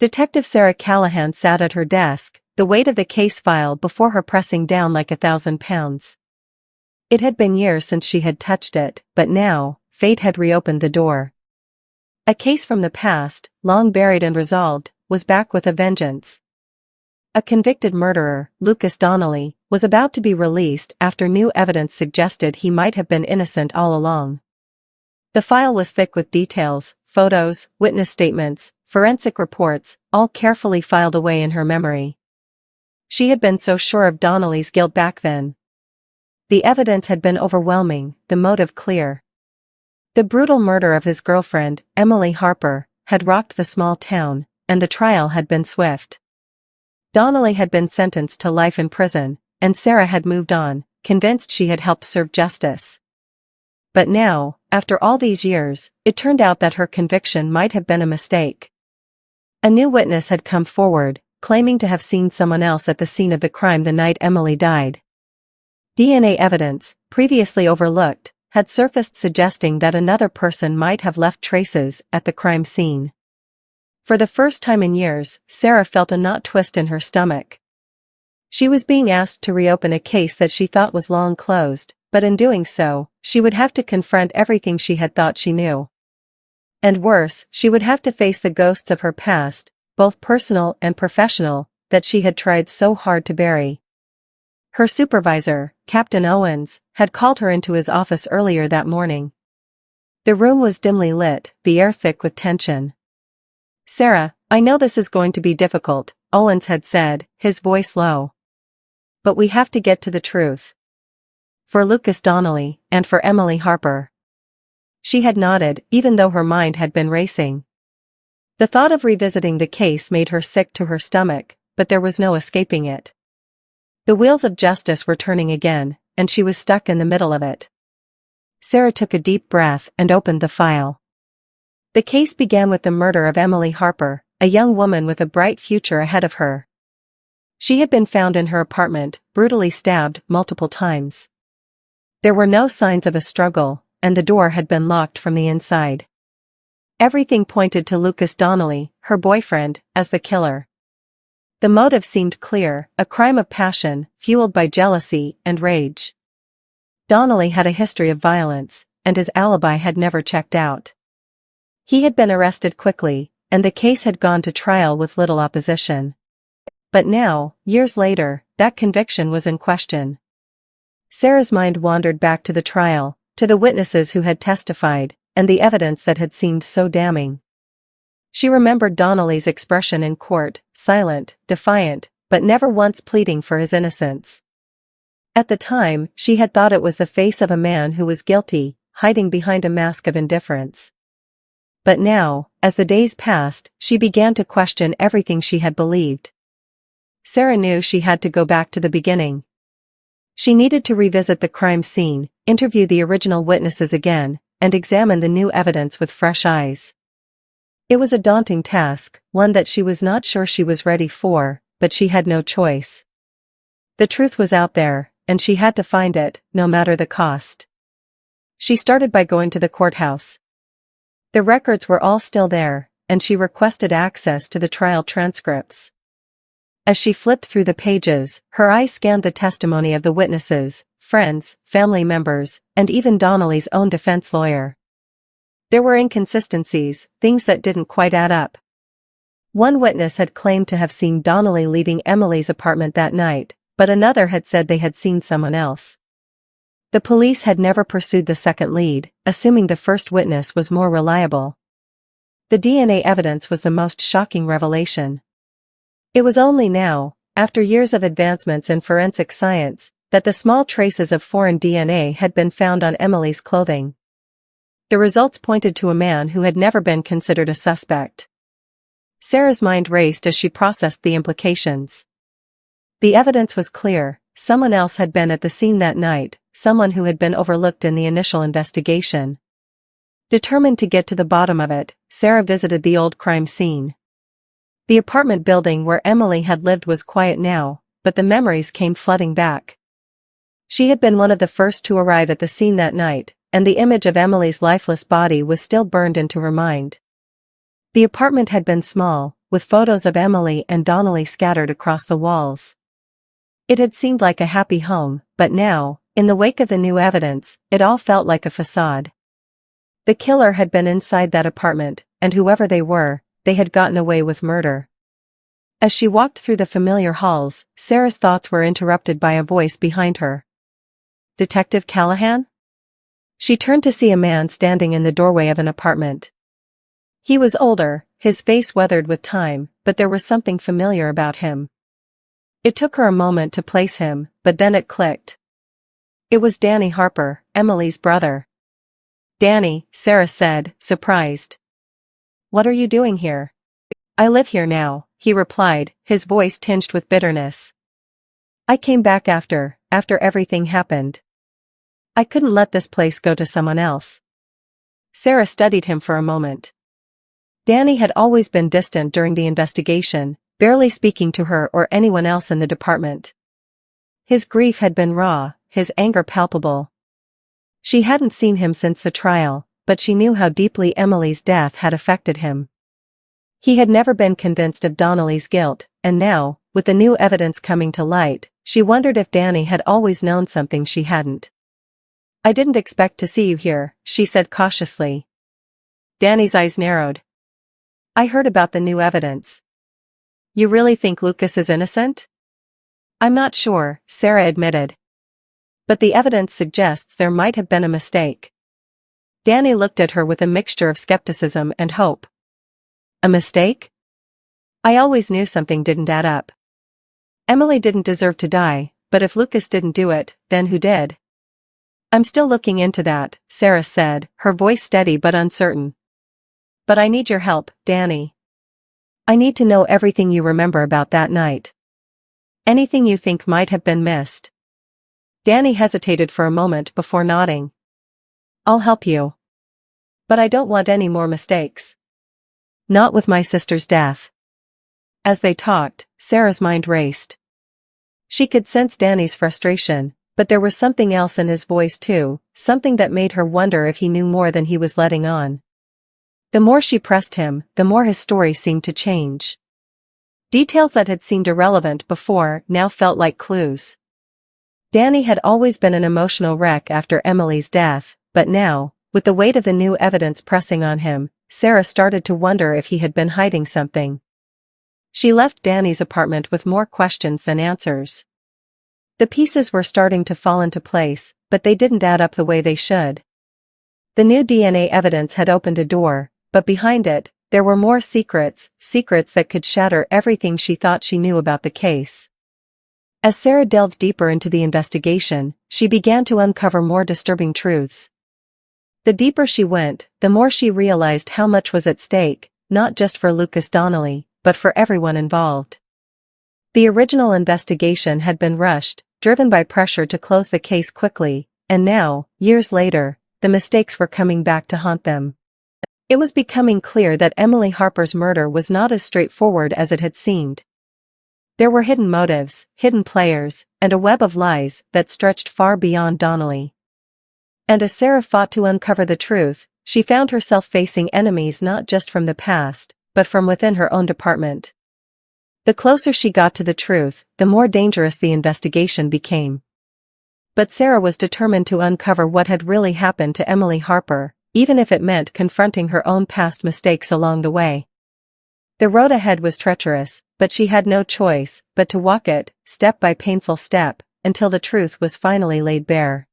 Detective Sarah Callahan sat at her desk, the weight of the case file before her pressing down like 1,000 pounds. It had been years since she had touched it, but now, fate had reopened the door. A case from the past, long buried and resolved, was back with a vengeance. A convicted murderer, Lucas Donnelly, was about to be released after new evidence suggested he might have been innocent all along. The file was thick with details, photos, witness statements, forensic reports, all carefully filed away in her memory. She had been so sure of Donnelly's guilt back then. The evidence had been overwhelming, the motive clear. The brutal murder of his girlfriend, Emily Harper, had rocked the small town, and the trial had been swift. Donnelly had been sentenced to life in prison, and Sarah had moved on, convinced she had helped serve justice. But now, after all these years, it turned out that her conviction might have been a mistake. A new witness had come forward, claiming to have seen someone else at the scene of the crime the night Emily died. DNA evidence, previously overlooked, had surfaced suggesting that another person might have left traces at the crime scene. For the first time in years, Sarah felt a knot twist in her stomach. She was being asked to reopen a case that she thought was long closed, but in doing so, she would have to confront everything she had thought she knew. And worse, she would have to face the ghosts of her past, both personal and professional, that she had tried so hard to bury. Her supervisor, Captain Owens, had called her into his office earlier that morning. The room was dimly lit, the air thick with tension. "Sarah, I know this is going to be difficult," Owens had said, his voice low. "But we have to get to the truth. For Lucas Donnelly, and for Emily Harper." She had nodded, even though her mind had been racing. The thought of revisiting the case made her sick to her stomach, but there was no escaping it. The wheels of justice were turning again, and she was stuck in the middle of it. Sarah took a deep breath and opened the file. The case began with the murder of Emily Harper, a young woman with a bright future ahead of her. She had been found in her apartment, brutally stabbed multiple times. There were no signs of a struggle, and the door had been locked from the inside. Everything pointed to Lucas Donnelly, her boyfriend, as the killer. The motive seemed clear, a crime of passion, fueled by jealousy and rage. Donnelly had a history of violence, and his alibi had never checked out. He had been arrested quickly, and the case had gone to trial with little opposition. But now, years later, that conviction was in question. Sarah's mind wandered back to the trial, to the witnesses who had testified, and the evidence that had seemed so damning. She remembered Donnelly's expression in court, silent, defiant, but never once pleading for his innocence. At the time, she had thought it was the face of a man who was guilty, hiding behind a mask of indifference. But now, as the days passed, she began to question everything she had believed. Sarah knew she had to go back to the beginning. She needed to revisit the crime scene, interview the original witnesses again, and examine the new evidence with fresh eyes. It was a daunting task, one that she was not sure she was ready for, but she had no choice. The truth was out there, and she had to find it, no matter the cost. She started by going to the courthouse. The records were all still there, and she requested access to the trial transcripts. As she flipped through the pages, her eyes scanned the testimony of the witnesses, friends, family members, and even Donnelly's own defense lawyer. There were inconsistencies, things that didn't quite add up. One witness had claimed to have seen Donnelly leaving Emily's apartment that night, but another had said they had seen someone else. The police had never pursued the second lead, assuming the first witness was more reliable. The DNA evidence was the most shocking revelation. It was only now, after years of advancements in forensic science, that the small traces of foreign DNA had been found on Emily's clothing. The results pointed to a man who had never been considered a suspect. Sarah's mind raced as she processed the implications. The evidence was clear: someone else had been at the scene that night, someone who had been overlooked in the initial investigation. Determined to get to the bottom of it, Sarah visited the old crime scene. The apartment building where Emily had lived was quiet now, but the memories came flooding back. She had been one of the first to arrive at the scene that night, and the image of Emily's lifeless body was still burned into her mind. The apartment had been small, with photos of Emily and Donnelly scattered across the walls. It had seemed like a happy home, but now, in the wake of the new evidence, it all felt like a facade. The killer had been inside that apartment, and whoever they were, they had gotten away with murder. As she walked through the familiar halls, Sarah's thoughts were interrupted by a voice behind her. "Detective Callahan?" She turned to see a man standing in the doorway of an apartment. He was older, his face weathered with time, but there was something familiar about him. It took her a moment to place him, but then it clicked. It was Danny Harper, Emily's brother. "Danny," Sarah said, surprised. "What are you doing here?" "I live here now," he replied, his voice tinged with bitterness. "I came back after everything happened. I couldn't let this place go to someone else." Sarah studied him for a moment. Danny had always been distant during the investigation, barely speaking to her or anyone else in the department. His grief had been raw, his anger palpable. She hadn't seen him since the trial, but she knew how deeply Emily's death had affected him. He had never been convinced of Donnelly's guilt, and now, with the new evidence coming to light, she wondered if Danny had always known something she hadn't. "I didn't expect to see you here," she said cautiously. Danny's eyes narrowed. "I heard about the new evidence." "You really think Lucas is innocent?" "I'm not sure," Sarah admitted. "But the evidence suggests there might have been a mistake." Danny looked at her with a mixture of skepticism and hope. "A mistake? I always knew something didn't add up. Emily didn't deserve to die, but if Lucas didn't do it, then who did?" "I'm still looking into that," Sarah said, her voice steady but uncertain. "But I need your help, Danny. I need to know everything you remember about that night. Anything you think might have been missed." Danny hesitated for a moment before nodding. "I'll help you. But I don't want any more mistakes. Not with my sister's death." As they talked, Sarah's mind raced. She could sense Danny's frustration, but there was something else in his voice too, something that made her wonder if he knew more than he was letting on. The more she pressed him, the more his story seemed to change. Details that had seemed irrelevant before now felt like clues. Danny had always been an emotional wreck after Emily's death, but now, with the weight of the new evidence pressing on him, Sarah started to wonder if he had been hiding something. She left Danny's apartment with more questions than answers. The pieces were starting to fall into place, but they didn't add up the way they should. The new DNA evidence had opened a door, but behind it, there were more secrets that could shatter everything she thought she knew about the case. As Sarah delved deeper into the investigation, she began to uncover more disturbing truths. The deeper she went, the more she realized how much was at stake, not just for Lucas Donnelly, but for everyone involved. The original investigation had been rushed, driven by pressure to close the case quickly, and now, years later, the mistakes were coming back to haunt them. It was becoming clear that Emily Harper's murder was not as straightforward as it had seemed. There were hidden motives, hidden players, and a web of lies that stretched far beyond Donnelly. And as Sarah fought to uncover the truth, she found herself facing enemies not just from the past, but from within her own department. The closer she got to the truth, the more dangerous the investigation became. But Sarah was determined to uncover what had really happened to Emily Harper, even if it meant confronting her own past mistakes along the way. The road ahead was treacherous, but she had no choice but to walk it, step by painful step, until the truth was finally laid bare.